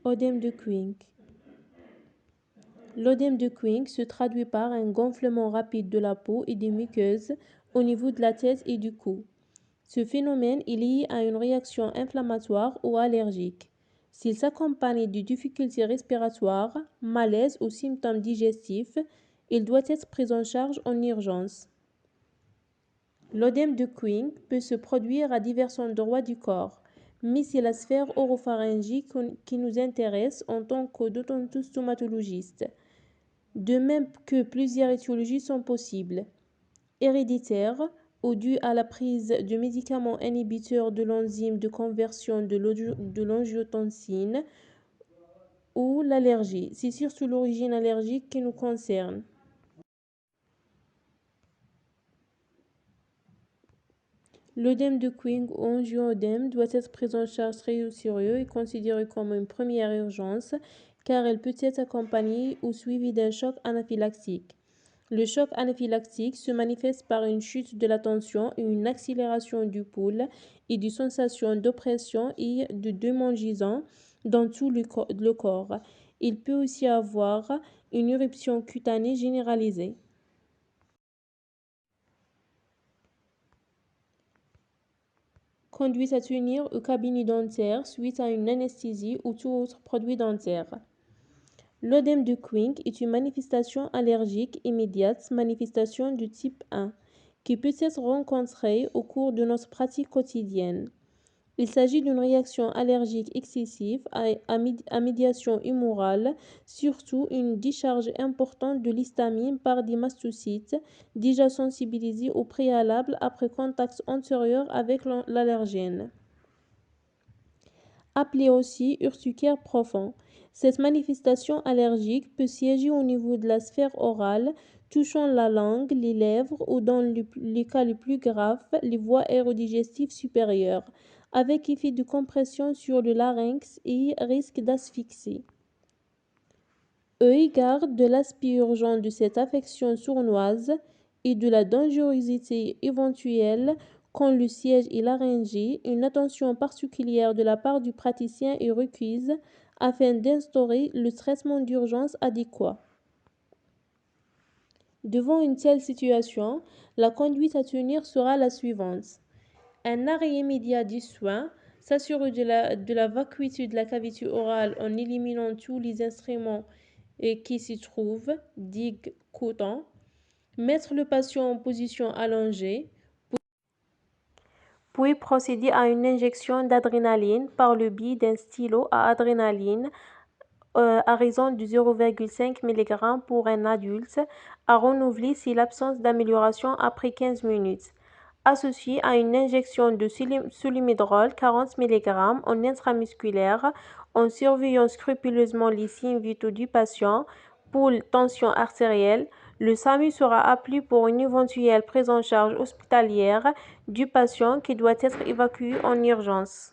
Œdème de Kuhn. L'œdème de Kuhn se traduit par un gonflement rapide de la peau et des muqueuses au niveau de la tête et du cou. Ce phénomène est lié à une réaction inflammatoire ou allergique. S'il s'accompagne de difficultés respiratoires, malaise ou symptômes digestifs, il doit être pris en charge en urgence. L'œdème de Kuhn peut se produire à divers endroits du corps, mais c'est la sphère oropharyngique qui nous intéresse en tant qu'odontostomatologiste. De même que plusieurs étiologies sont possibles. Héréditaire ou due à la prise de médicaments inhibiteurs de l'enzyme de conversion de l'angiotensine ou l'allergie. C'est surtout l'origine allergique qui nous concerne. L'œdème de Kuhn ou angio-œdème doit être pris en charge très au sérieux et considéré comme une première urgence car elle peut être accompagnée ou suivie d'un choc anaphylactique. Le choc anaphylactique se manifeste par une chute de la tension et une accélération du pouls et des sensations d'oppression et de démangeaison dans tout le corps. Il peut aussi avoir une éruption cutanée généralisée. Conduite à tenir au cabinet dentaire suite à une anesthésie ou tout autre produit dentaire. L'œdème de Kuhn est une manifestation allergique immédiate, manifestation du type 1, qui peut être rencontrée au cours de notre pratique quotidienne. Il s'agit d'une réaction allergique excessive à médiation humorale, surtout une décharge importante de l'histamine par des mastocytes déjà sensibilisés au préalable après contact antérieur avec l'allergène. Appelé aussi urticaire profond. Cette manifestation allergique peut siéger au niveau de la sphère orale, touchant la langue, les lèvres ou dans les cas les plus graves, les voies aérodigestives supérieures, avec effet de compression sur le larynx et risque d'asphyxie. Eu égard de l'aspect urgent de cette affection sournoise et de la dangerosité éventuelle quand le siège est laryngé, une attention particulière de la part du praticien est requise afin d'instaurer le traitement d'urgence adéquat. Devant une telle situation, la conduite à tenir sera la suivante. Un arrêt immédiat du soin, s'assurer de la vacuité de la cavité orale en éliminant tous les instruments qui s'y trouvent, digue, coton, mettre le patient en position allongée, puis procéder à une injection d'adrénaline par le biais d'un stylo à adrénaline à raison de 0,5 mg pour un adulte, à renouveler si l'absence d'amélioration après 15 minutes. Associé à une injection de solimidrol 40 mg en intramusculaire en surveillant scrupuleusement les signes vitaux du patient pour tension artérielle, le SAMU sera appelé pour une éventuelle prise en charge hospitalière du patient qui doit être évacué en urgence.